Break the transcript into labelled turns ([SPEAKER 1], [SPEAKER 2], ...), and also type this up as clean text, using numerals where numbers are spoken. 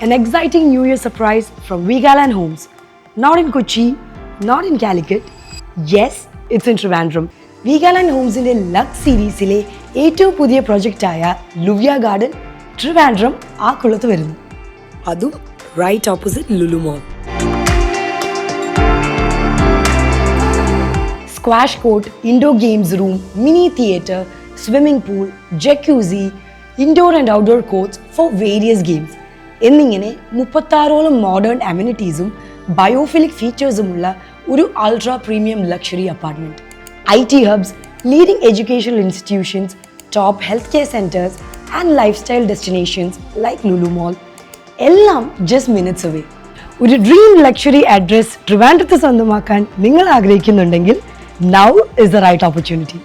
[SPEAKER 1] an exciting New Year surprise from Veegaland Homes. Not in Kochi, not in Calicut. Yes, it's in Trivandrum. Veegaland Homes in the Luxe Series ile ഏറ്റവും പുതിയ project ആയ Lluvia Gardens, Trivandrum ആക്കുളത്ത് വരുന്നു. അതും right opposite Lulu Mall. Squash court, indoor games room, mini theatre, swimming pool, jacuzzi, indoor and outdoor courts for various games. എന്നിങ്ങനെ 36ഓളം modern അമ്യൂണിറ്റീസും biophilic ഫീച്ചേഴ്സുമുള്ള ഒരു ultra premium luxury apartment. IT hubs, leading educational institutions, top healthcare centers and lifestyle destinations like Lulu Mall. എല്ലാം just minutes away. ഒരു dream luxury address ട്രിവാൻഡ്രത്ത് സ്വന്തമാക്കാൻ നിങ്ങൾ ആഗ്രഹിക്കുന്നുണ്ടെങ്കിൽ now is the right opportunity.